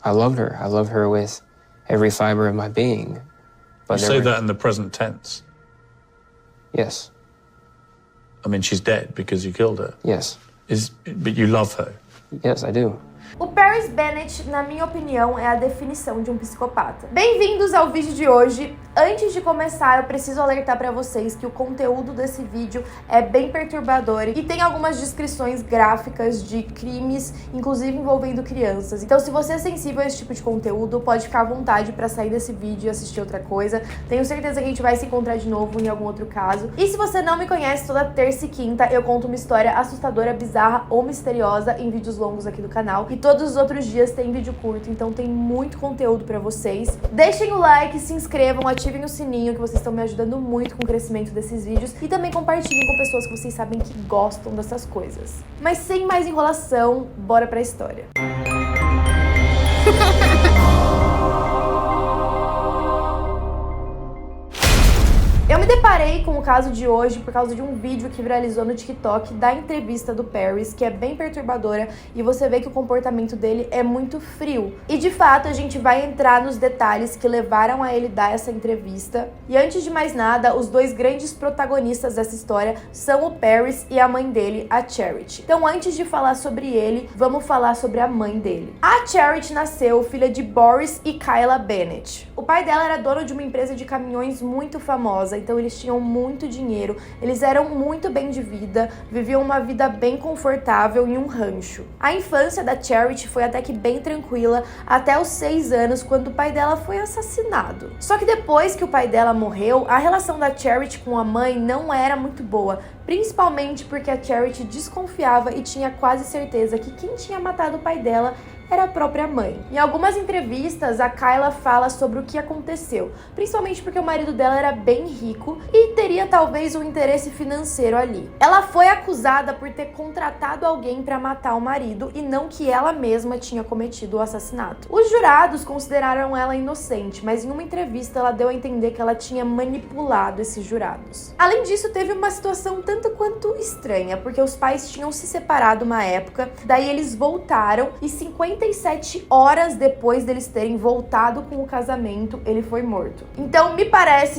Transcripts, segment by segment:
I loved her. I love her with every fiber of my being. But you say that in the present tense. Yes. I mean, she's dead because you killed her. Yes. But you love her. Yes, I do. O Paris Bennett, na minha opinião, é a definição de um psicopata. Bem-vindos ao vídeo de hoje. Antes de começar, eu preciso alertar pra vocês que o conteúdo desse vídeo é bem perturbador e tem algumas descrições gráficas de crimes, inclusive envolvendo crianças. Então, se você é sensível a esse tipo de conteúdo, pode ficar à vontade pra sair desse vídeo e assistir outra coisa. Tenho certeza que a gente vai se encontrar de novo em algum outro caso. E se você não me conhece, toda terça e quinta eu conto uma história assustadora, bizarra ou misteriosa em vídeos longos aqui do canal. E todos os outros dias tem vídeo curto, então tem muito conteúdo pra vocês. Deixem o like, se inscrevam, ativem o sininho, que vocês estão me ajudando muito com o crescimento desses vídeos. E também compartilhem com pessoas que vocês sabem que gostam dessas coisas. Mas sem mais enrolação, bora pra história. Eu me deparei com o caso de hoje por causa de um vídeo que viralizou no TikTok da entrevista do Paris, que é bem perturbadora, e você vê que o comportamento dele é muito frio. E de fato a gente vai entrar nos detalhes que levaram a ele dar essa entrevista. E antes de mais nada, os dois grandes protagonistas dessa história são o Paris e a mãe dele, a Charity. Então antes de falar sobre ele, vamos falar sobre a mãe dele. A Charity nasceu filha de Boris e Kyla Bennett. O pai dela era dono de uma empresa de caminhões muito famosa, então eles tinham muito dinheiro, eles eram muito bem de vida, viviam uma vida bem confortável em um rancho. A infância da Charity foi até que bem tranquila, até os 6 anos, quando o pai dela foi assassinado. Só que depois que o pai dela morreu, a relação da Charity com a mãe não era muito boa, principalmente porque a Charity desconfiava e tinha quase certeza que quem tinha matado o pai dela era a própria mãe. Em algumas entrevistas, a Kyla fala sobre o que aconteceu, principalmente porque o marido dela era bem rico e teria talvez um interesse financeiro ali. Ela foi acusada por ter contratado alguém para matar o marido e não que ela mesma tinha cometido o assassinato. Os jurados consideraram ela inocente, mas em uma entrevista ela deu a entender que ela tinha manipulado esses jurados. Além disso, teve uma situação tanto quanto estranha, porque os pais tinham se separado uma época, daí eles voltaram e 57 horas depois deles terem voltado com o casamento, ele foi morto. Então,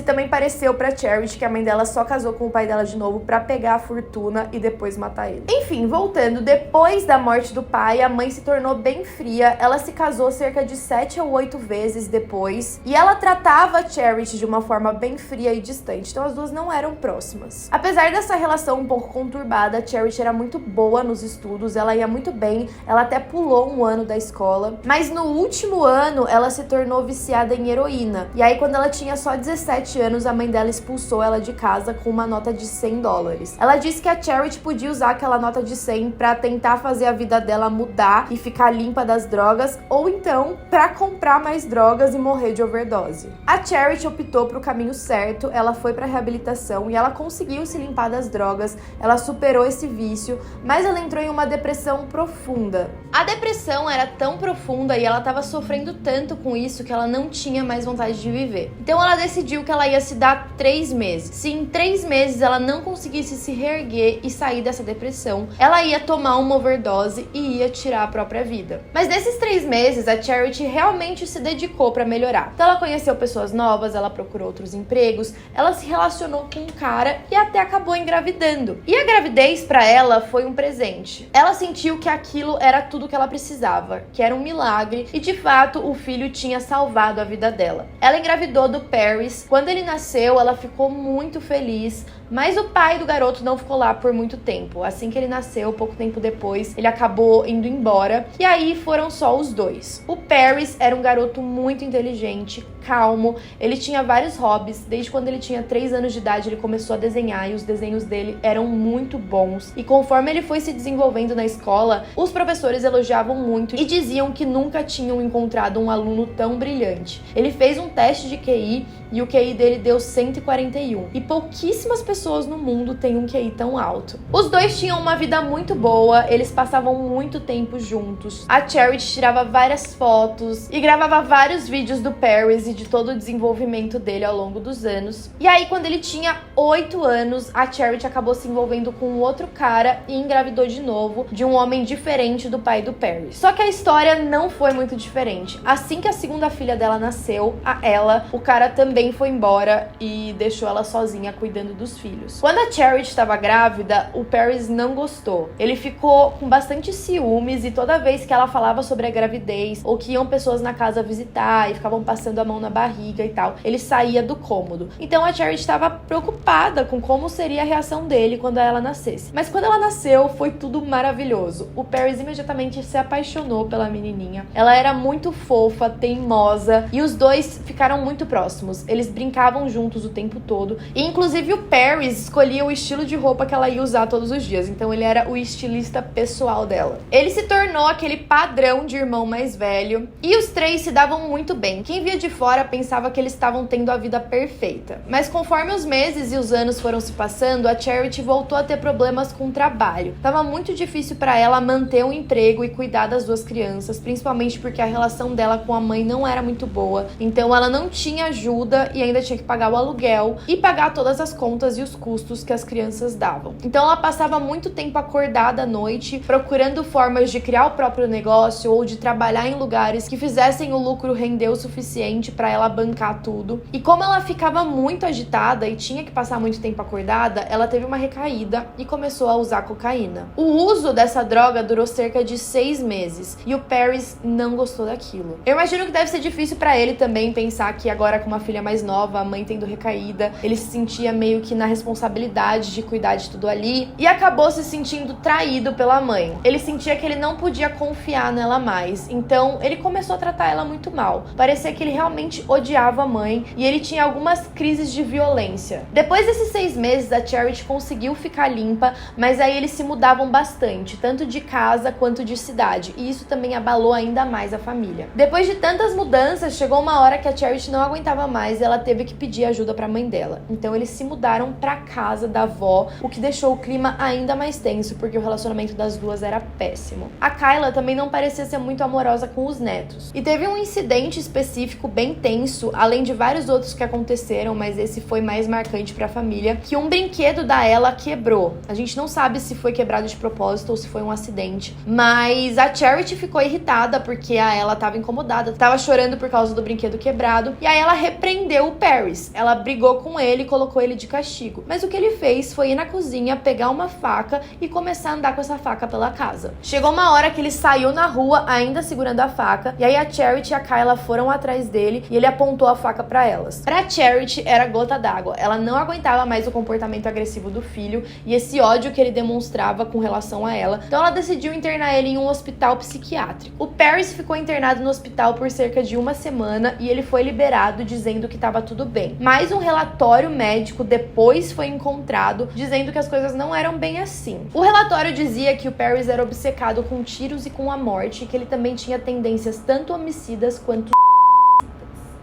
também pareceu pra Charity que a mãe dela só casou com o pai dela de novo pra pegar a fortuna e depois matar ele. Enfim, voltando, depois da morte do pai, a mãe se tornou bem fria, ela se casou cerca de 7 ou 8 vezes depois, e ela tratava a Charity de uma forma bem fria e distante, então as duas não eram próximas. Apesar dessa relação um pouco conturbada, a Charity era muito boa nos estudos, ela ia muito bem, ela até pulou um ano da escola, mas no último ano ela se tornou viciada em heroína. E aí quando ela tinha só 17 anos, a mãe dela expulsou ela de casa com uma nota de $100. Ela disse que a Charity podia usar aquela nota de 100 para tentar fazer a vida dela mudar e ficar limpa das drogas, ou então para comprar mais drogas e morrer de overdose. A Charity optou pro caminho certo, ela foi para reabilitação e ela conseguiu se limpar das drogas, ela superou esse vício, mas ela entrou em uma depressão profunda. A depressão era tão profunda e ela estava sofrendo tanto com isso que ela não tinha mais vontade de viver. Então ela decidiu que ela ia se dar 3 meses. Se em 3 meses ela não conseguisse se reerguer e sair dessa depressão, ela ia tomar uma overdose e ia tirar a própria vida. Mas nesses 3 meses, a Charity realmente se dedicou para melhorar. Então ela conheceu pessoas novas, ela procurou outros empregos, ela se relacionou com um cara e até acabou engravidando. E a gravidez para ela foi um presente. Ela sentiu que aquilo era tudo que ela precisava, que era um milagre, e de fato o filho tinha salvado a vida dela. Ela engravidou do Paris. Quando ele nasceu, ela ficou muito feliz, mas o pai do garoto não ficou lá por muito tempo. Assim que ele nasceu, pouco tempo depois, ele acabou indo embora, e aí foram só os dois. O Paris era um garoto muito inteligente, calmo, ele tinha vários hobbies. Desde quando ele tinha 3 anos de idade, ele começou a desenhar, e os desenhos dele eram muito bons. E conforme ele foi se desenvolvendo na escola, os professores elogiavam muito e diziam que nunca tinham encontrado um aluno tão brilhante. Ele fez um teste de QI e o QI dele deu 141. E pouquíssimas pessoas no mundo têm um QI tão alto. Os dois tinham uma vida muito boa, eles passavam muito tempo juntos. A Charity tirava várias fotos e gravava vários vídeos do Paris e de todo o desenvolvimento dele ao longo dos anos. E aí, quando ele tinha 8 anos, a Charity acabou se envolvendo com um outro cara e engravidou de novo de um homem diferente do pai do Paris. Só que a história não foi muito diferente. Assim que a segunda filha dela nasceu, a Ella, o cara também foi embora e deixou ela sozinha cuidando dos filhos. Quando a Charity estava grávida, o Paris não gostou. Ele ficou com bastante ciúmes e toda vez que ela falava sobre a gravidez ou que iam pessoas na casa visitar e ficavam passando a mão na barriga e tal, ele saía do cômodo. Então a Charity estava preocupada com como seria a reação dele quando ela nascesse. Mas quando ela nasceu, foi tudo maravilhoso. O Paris imediatamente se apaixonou pela menininha. Ela era muito fofa, teimosa e os dois ficaram muito próximos. Eles brincavam juntos o tempo todo e inclusive o Paris escolhia o estilo de roupa que ela ia usar todos os dias. Então ele era o estilista pessoal dela. Ele se tornou aquele padrão de irmão mais velho e os três se davam muito bem. Quem via de fora pensava que eles estavam tendo a vida perfeita. Mas conforme os meses e os anos foram se passando, a Charity voltou a ter problemas com o trabalho. Tava muito difícil para ela manter um emprego e cuidar das duas crianças, principalmente porque a relação dela com a mãe não era muito boa. Então ela não tinha ajuda e ainda tinha que pagar o aluguel e pagar todas as contas e os custos que as crianças davam. Então ela passava muito tempo acordada à noite, procurando formas de criar o próprio negócio ou de trabalhar em lugares que fizessem o lucro render o suficiente para ela bancar tudo. E como ela ficava muito agitada e tinha que passar muito tempo acordada, ela teve uma recaída e começou a usar cocaína. O uso dessa droga durou cerca de 6 meses e o Paris não gostou daquilo. Eu imagino que deve ser difícil para ele também pensar que agora com uma filha mais nova, a mãe tendo recaída, ele se sentia meio que na responsabilidade de cuidar de tudo ali e acabou se sentindo traído pela mãe. Ele sentia que ele não podia confiar nela mais, então ele começou a tratar ela muito mal. Parecia que ele realmente odiava a mãe e ele tinha algumas crises de violência. Depois desses 6 meses, a Charity conseguiu ficar limpa, mas aí eles se mudavam bastante, tanto de casa quanto de cidade, e isso também abalou ainda mais a família. Depois de tantas mudanças, chegou uma hora que a Charity não aguentava mais e ela teve que pedir ajuda pra mãe dela. Então eles se mudaram pra casa da avó, o que deixou o clima ainda mais tenso, porque o relacionamento das duas era péssimo. A Kyla também não parecia ser muito amorosa com os netos. E teve um incidente específico bem tenso, além de vários outros que aconteceram, mas esse foi mais marcante pra família, que um brinquedo da Ella quebrou. A gente não sabe se foi quebrado de propósito ou se foi um acidente, mas a Charity ficou irritada porque a Ella tava incomodada, tava chorando por causa do brinquedo quebrado, e aí ela repreendeu o Paris. Ela brigou com ele e colocou ele de castigo. Mas o que ele fez foi ir na cozinha, pegar uma faca e começar a andar com essa faca pela casa. Chegou uma hora que ele saiu na rua ainda segurando a faca, e aí a Charity e a Kyla foram atrás dele e ele apontou a faca pra elas. Pra Charity era gota d'água. Ela não aguentava mais o comportamento agressivo do filho e esse ódio que ele demonstrava com relação a ela. Então ela decidiu internar ele em um hospital psiquiátrico. O Paris ficou internado no hospital por cerca de 1 semana e ele foi liberado dizendo que estava tudo bem. Mas um relatório médico depois foi encontrado dizendo que as coisas não eram bem assim. O relatório dizia que o Paris era obcecado com tiros e com a morte e que ele também tinha tendências tanto homicidas quanto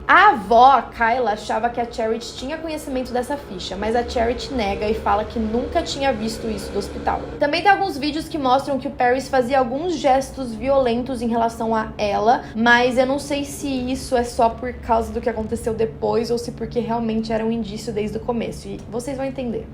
a avó, a Kyla, achava que a Charity tinha conhecimento dessa ficha, mas a Charity nega e fala que nunca tinha visto isso do hospital. Também tem alguns vídeos que mostram que o Paris fazia alguns gestos violentos em relação a ela, mas eu não sei se isso é só por causa do que aconteceu depois ou se porque realmente era um indício desde o começo, e vocês vão entender.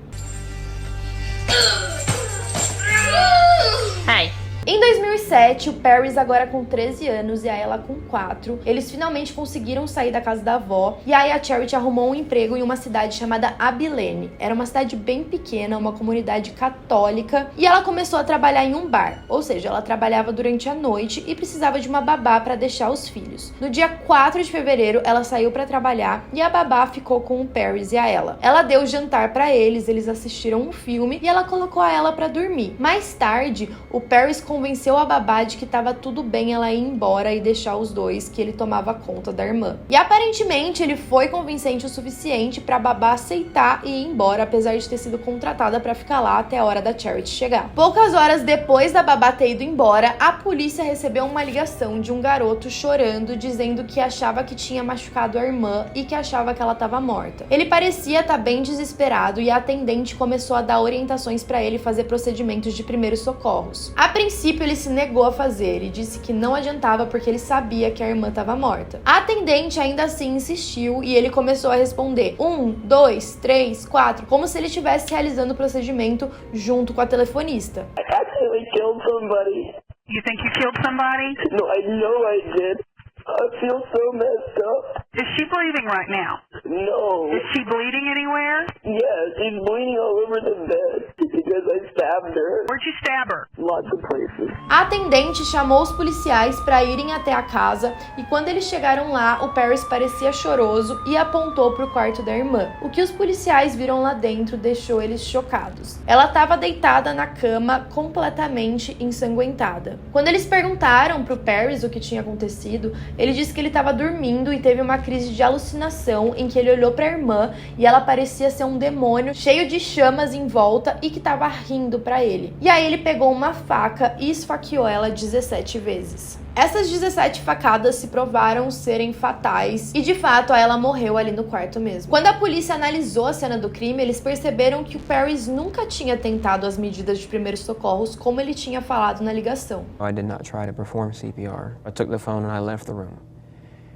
Hi. Em 2007, o Paris, agora com 13 anos e a Ella com 4, eles finalmente conseguiram sair da casa da avó e aí a Charity arrumou um emprego em uma cidade chamada Abilene. Era uma cidade bem pequena, uma comunidade católica, e ela começou a trabalhar em um bar, ou seja, ela trabalhava durante a noite e precisava de uma babá para deixar os filhos. No dia 4 de fevereiro, ela saiu para trabalhar e a babá ficou com o Paris e a Ella. Ela deu jantar para eles assistiram um filme e ela colocou a Ella para dormir. Mais tarde, o Paris convenceu a babá de que tava tudo bem ela ir embora e deixar os dois, que ele tomava conta da irmã. E aparentemente ele foi convincente o suficiente pra babá aceitar e ir embora, apesar de ter sido contratada pra ficar lá até a hora da Charity chegar. Poucas horas depois da babá ter ido embora, a polícia recebeu uma ligação de um garoto chorando, dizendo que achava que tinha machucado a irmã e que achava que ela tava morta. Ele parecia estar bem desesperado e a atendente começou a dar orientações pra ele fazer procedimentos de primeiros socorros. A princípio, princípio, ele se negou a fazer. Ele disse que não adiantava porque ele sabia que a irmã estava morta. A atendente ainda assim insistiu e ele começou a responder 1, 2, 3, 4, como se ele estivesse realizando o procedimento junto com a telefonista. I accidentally killed somebody. You think you killed somebody? No, I know I did. I feel so messed up. Is she breathing right now? No. Is she bleeding anywhere? Yes, she's bleeding all over the bed because I stabbed her. Where'd you stab her? Lots of places. A atendente chamou os policiais para irem até a casa e quando eles chegaram lá, o Paris parecia choroso e apontou para o quarto da irmã. O que os policiais viram lá dentro deixou eles chocados. Ela estava deitada na cama, completamente ensanguentada. Quando eles perguntaram para o Paris o que tinha acontecido, ele disse que ele estava dormindo e teve uma crise de alucinação em que ele olhou para a irmã e ela parecia ser um demônio cheio de chamas em volta e que estava rindo para ele. E aí ele pegou uma faca e esfaqueou ela 17 vezes. Essas 17 facadas se provaram serem fatais e, de fato, ela morreu ali no quarto mesmo. Quando a polícia analisou a cena do crime, eles perceberam que o Paris nunca tinha tentado as medidas de primeiros socorros como ele tinha falado na ligação. I did not try to perform CPR. I took the phone and I left the room.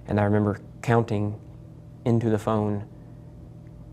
And I remember counting into the phone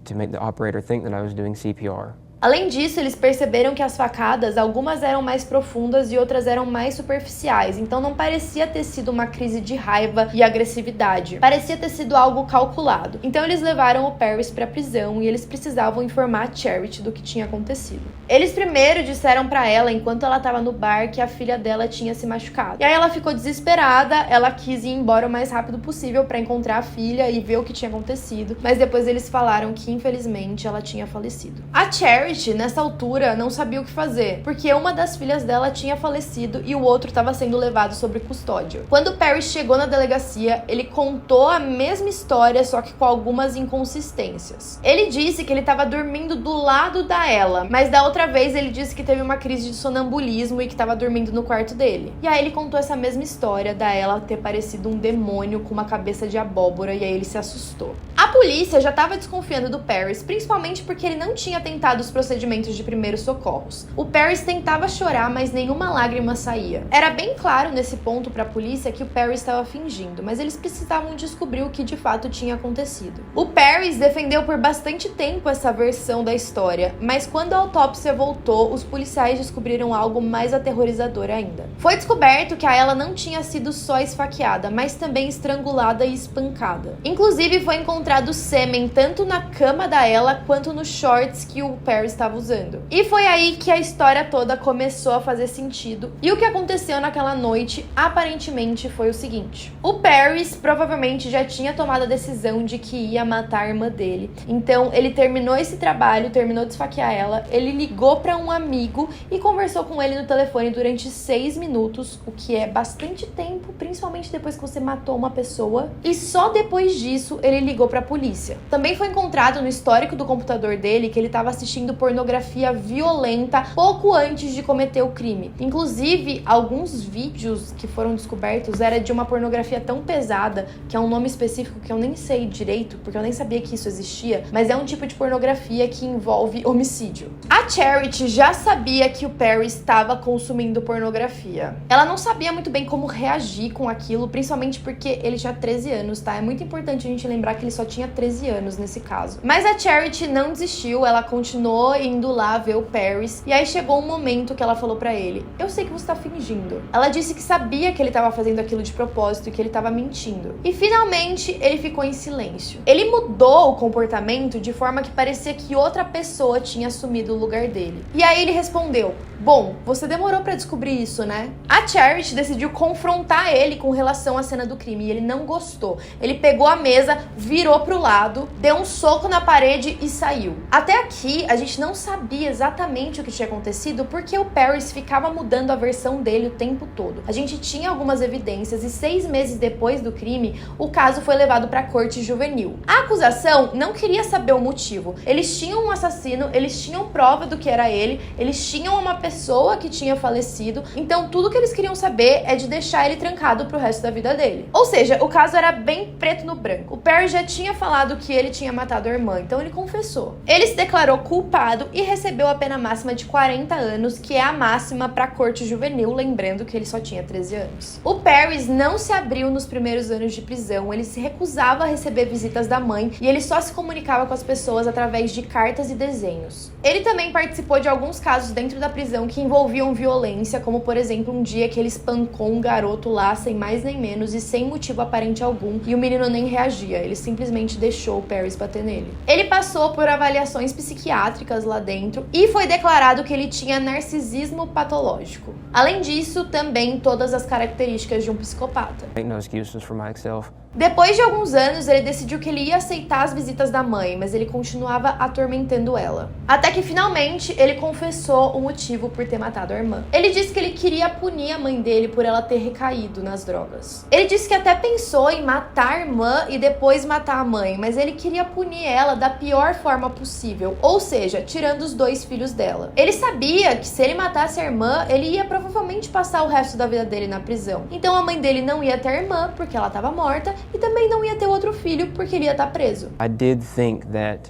to make the operator think that I was doing CPR. Além disso, eles perceberam que as facadas, algumas eram mais profundas e outras eram mais superficiais, então não parecia ter sido uma crise de raiva e agressividade. Parecia ter sido algo calculado. Então eles levaram o Paris para a prisão e eles precisavam informar a Charity do que tinha acontecido. Eles primeiro disseram para ela, enquanto ela estava no bar, que a filha dela tinha se machucado. E aí ela ficou desesperada, ela quis ir embora o mais rápido possível para encontrar a filha e ver o que tinha acontecido, mas depois eles falaram que infelizmente ela tinha falecido. A Charity, nessa altura, não sabia o que fazer, porque uma das filhas dela tinha falecido e o outro estava sendo levado sob custódia. Quando o Paris chegou na delegacia, ele contou a mesma história, só que com algumas inconsistências. Ele disse que ele estava dormindo do lado da ela, mas da outra vez ele disse que teve uma crise de sonambulismo e que estava dormindo no quarto dele. E aí ele contou essa mesma história da ela ter parecido um demônio com uma cabeça de abóbora e aí ele se assustou. A polícia já estava desconfiando do Paris, principalmente porque ele não tinha tentado os procedimentos de primeiros socorros. O Paris tentava chorar, mas nenhuma lágrima saía. Era bem claro nesse ponto para a polícia que o Paris estava fingindo, mas eles precisavam descobrir o que de fato tinha acontecido. O Paris defendeu por bastante tempo essa versão da história, mas quando a autópsia voltou, os policiais descobriram algo mais aterrorizador ainda. Foi descoberto que a ela não tinha sido só esfaqueada, mas também estrangulada e espancada. Inclusive foi encontrado sêmen tanto na cama da ela quanto nos shorts que o Paris estava usando. E foi aí que a história toda começou a fazer sentido. E o que aconteceu naquela noite, aparentemente, foi o seguinte. O Paris provavelmente já tinha tomado a decisão de que ia matar a irmã dele. Então, ele terminou esse trabalho, terminou de esfaquear ela, ele ligou para um amigo e conversou com ele no telefone durante 6 minutos, o que é bastante tempo, principalmente depois que você matou uma pessoa. E só depois disso, ele ligou para a polícia. Também foi encontrado no histórico do computador dele que ele estava assistindo pornografia violenta pouco antes de cometer o crime. Inclusive, alguns vídeos que foram descobertos era de uma pornografia tão pesada, que é um nome específico que eu nem sei direito, porque eu nem sabia que isso existia, mas é um tipo de pornografia que envolve homicídio. A Charity já sabia que o Paris estava consumindo pornografia. Ela não sabia muito bem como reagir com aquilo, principalmente porque ele tinha 13 anos, tá? É muito importante a gente lembrar que ele só tinha 13 anos nesse caso. Mas a Charity não desistiu, ela continuou indo lá ver o Paris, e aí chegou um momento que ela falou pra ele: eu sei que você tá fingindo. Ela disse que sabia que ele tava fazendo aquilo de propósito e que ele tava mentindo. E finalmente ele ficou em silêncio. Ele mudou o comportamento de forma que parecia que outra pessoa tinha assumido o lugar dele. E aí ele respondeu: bom, você demorou pra descobrir isso, né? A Charity decidiu confrontar ele com relação à cena do crime e ele não gostou. Ele pegou a mesa, virou pro lado, deu um soco na parede e saiu. Até aqui, a gente não sabia exatamente o que tinha acontecido porque o Paris ficava mudando a versão dele o tempo todo. A gente tinha algumas evidências e 6 meses depois do crime, o caso foi levado pra corte juvenil. A acusação não queria saber o motivo. Eles tinham um assassino, eles tinham prova do que era ele, eles tinham uma pessoa pessoa que tinha falecido, então tudo que eles queriam saber é de deixar ele trancado pro resto da vida dele. Ou seja, o caso era bem preto no branco. O Perry já tinha falado que ele tinha matado a irmã, então ele confessou. Ele se declarou culpado e recebeu a pena máxima de 40 anos, que é a máxima pra corte juvenil, lembrando que ele só tinha 13 anos. O Perry não se abriu nos primeiros anos de prisão, ele se recusava a receber visitas da mãe e ele só se comunicava com as pessoas através de cartas e desenhos. Ele também participou de alguns casos dentro da prisão que envolviam violência, como por exemplo um dia que ele espancou um garoto lá sem mais nem menos e sem motivo aparente algum, e o menino nem reagia, ele simplesmente deixou o Perry bater nele. Ele passou por avaliações psiquiátricas lá dentro e foi declarado que ele tinha narcisismo patológico. Além disso, também todas as características de um psicopata. Make no excuses for myself. Depois de alguns anos, ele decidiu que ele ia aceitar as visitas da mãe, mas ele continuava atormentando ela. Até que finalmente ele confessou o motivo por ter matado a irmã. Ele disse que ele queria punir a mãe dele por ela ter recaído nas drogas. Ele disse que até pensou em matar a irmã e depois matar a mãe, mas ele queria punir ela da pior forma possível, ou seja, tirando os 2 filhos dela. Ele sabia que se ele matasse a irmã, ele ia provavelmente passar o resto da vida dele na prisão. Então a mãe dele não ia ter a irmã porque ela estava morta e também não ia ter outro filho porque ele ia estar preso. I did think that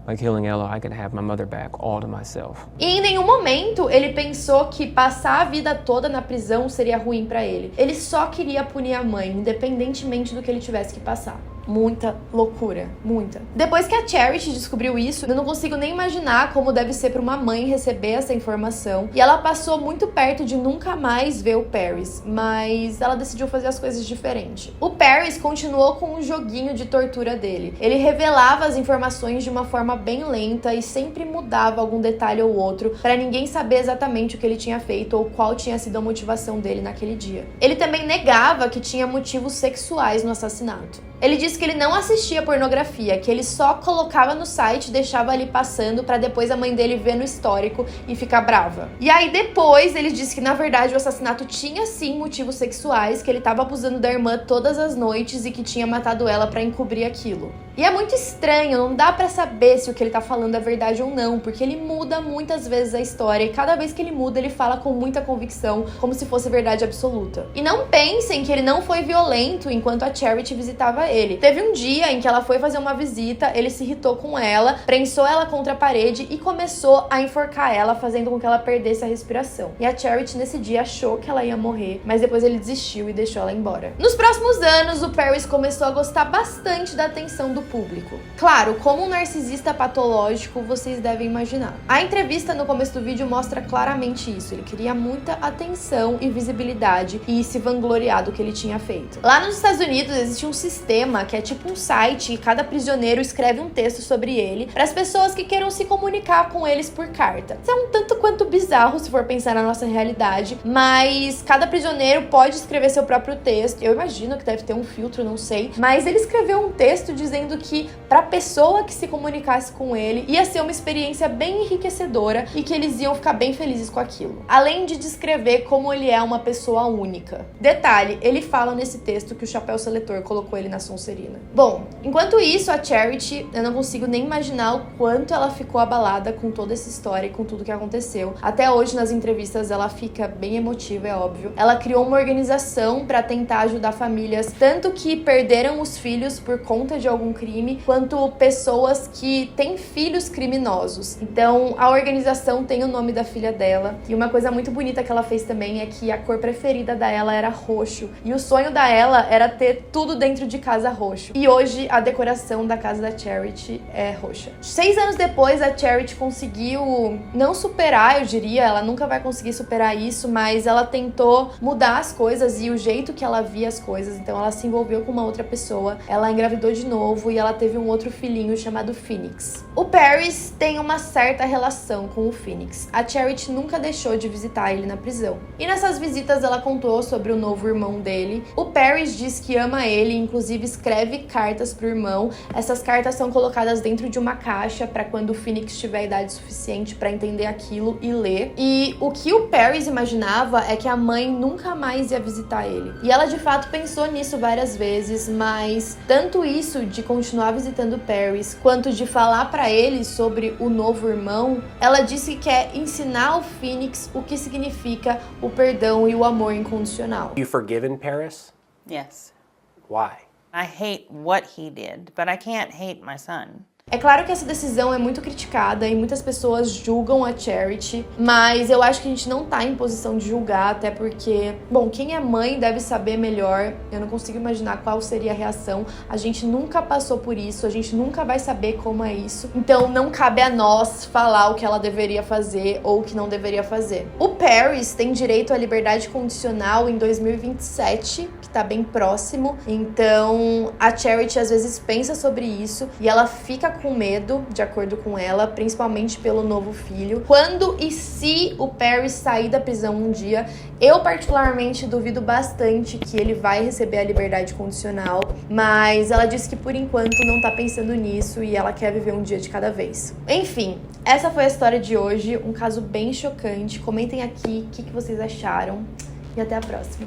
by killing Ella, I could have my mother back all to myself. E em nenhum momento ele pensou que passar a vida toda na prisão seria ruim pra ele. Ele só queria punir a mãe, independentemente do que ele tivesse que passar. Muita loucura, muita. Depois que a Charity descobriu isso, eu não consigo nem imaginar como deve ser para uma mãe receber essa informação. E ela passou muito perto de nunca mais ver o Paris, mas ela decidiu fazer as coisas diferente. O Paris continuou com um joguinho de tortura dele. Ele revelava as informações de uma forma bem lenta e sempre mudava algum detalhe ou outro para ninguém saber exatamente o que ele tinha feito ou qual tinha sido a motivação dele naquele dia. Ele também negava que tinha motivos sexuais no assassinato. Ele disse que ele não assistia pornografia, que ele só colocava no site e deixava ali passando pra depois a mãe dele ver no histórico e ficar brava. E aí depois ele disse que na verdade o assassinato tinha sim motivos sexuais, que ele tava abusando da irmã todas as noites e que tinha matado ela pra encobrir aquilo. E é muito estranho, não dá pra saber se o que ele tá falando é verdade ou não, porque ele muda muitas vezes a história e cada vez que ele muda ele fala com muita convicção, como se fosse verdade absoluta. E não pensem que ele não foi violento enquanto a Charity visitava ele. Teve um dia em que ela foi fazer uma visita, ele se irritou com ela, prensou ela contra a parede e começou a enforcar ela, fazendo com que ela perdesse a respiração. E a Charity nesse dia achou que ela ia morrer, mas depois ele desistiu e deixou ela embora. Nos próximos anos, o Paris começou a gostar bastante da atenção do público. Claro, como um narcisista patológico, vocês devem imaginar. A entrevista no começo do vídeo mostra claramente isso. Ele queria muita atenção e visibilidade e se vangloriar do que ele tinha feito. Lá nos Estados Unidos existe um sistema que é tipo um site e cada prisioneiro escreve um texto sobre ele para as pessoas que queiram se comunicar com eles por carta. Isso é um tanto quanto bizarro se for pensar na nossa realidade, mas cada prisioneiro pode escrever seu próprio texto. Eu imagino que deve ter um filtro, não sei, mas ele escreveu um texto dizendo que para a pessoa que se comunicasse com ele ia ser uma experiência bem enriquecedora e que eles iam ficar bem felizes com aquilo. Além de descrever como ele é uma pessoa única. Detalhe, ele fala nesse texto que o chapéu seletor colocou ele na Sonserina. Bom, enquanto isso, a Charity, eu não consigo nem imaginar o quanto ela ficou abalada com toda essa história e com tudo que aconteceu. Até hoje, nas entrevistas, ela fica bem emotiva, é óbvio. Ela criou uma organização para tentar ajudar famílias, tanto que perderam os filhos por conta de algum crime, quanto pessoas que têm filhos criminosos. Então, a organização tem o nome da filha dela. E uma coisa muito bonita que ela fez também é que a cor preferida da Ella era roxo. E o sonho da Ella era ter tudo dentro de casa roxo. E hoje, a decoração da casa da Charity é roxa. 6 anos depois, a Charity conseguiu não superar, eu diria, ela nunca vai conseguir superar isso, mas ela tentou mudar as coisas e o jeito que ela via as coisas. Então, ela se envolveu com uma outra pessoa, ela engravidou de novo e ela teve um outro filhinho chamado Phoenix. O Paris tem uma certa relação com o Phoenix. A Charity nunca deixou de visitar ele na prisão. E nessas visitas ela contou sobre o novo irmão dele. O Paris diz que ama ele, inclusive escreve cartas pro irmão. Essas cartas são colocadas dentro de uma caixa para quando o Phoenix tiver idade suficiente para entender aquilo e ler. E o que o Paris imaginava é que a mãe nunca mais ia visitar ele. E ela de fato pensou nisso várias vezes, mas tanto isso de continuar visitando o Paris, quanto de falar para ele sobre o novo irmão, ela disse que quer ensinar ao Phoenix o que significa o perdão e o amor incondicional. You forgiven Paris? Yes. Why? I hate what he did, but I can't hate my son. É claro que essa decisão é muito criticada e muitas pessoas julgam a Charity, mas eu acho que a gente não tá em posição de julgar, até porque, bom, quem é mãe deve saber melhor. Eu não consigo imaginar qual seria a reação. A gente nunca passou por isso, a gente nunca vai saber como é isso. Então não cabe a nós falar o que ela deveria fazer ou o que não deveria fazer. O Paris tem direito à liberdade condicional em 2027, que tá bem próximo. Então a Charity às vezes pensa sobre isso e ela fica com medo, de acordo com ela, principalmente pelo novo filho. Quando e se o Paris sair da prisão um dia, eu particularmente duvido bastante que ele vai receber a liberdade condicional, mas ela disse que por enquanto não tá pensando nisso e ela quer viver um dia de cada vez. Enfim, essa foi a história de hoje, um caso bem chocante. Comentem aqui o que vocês acharam e até a próxima.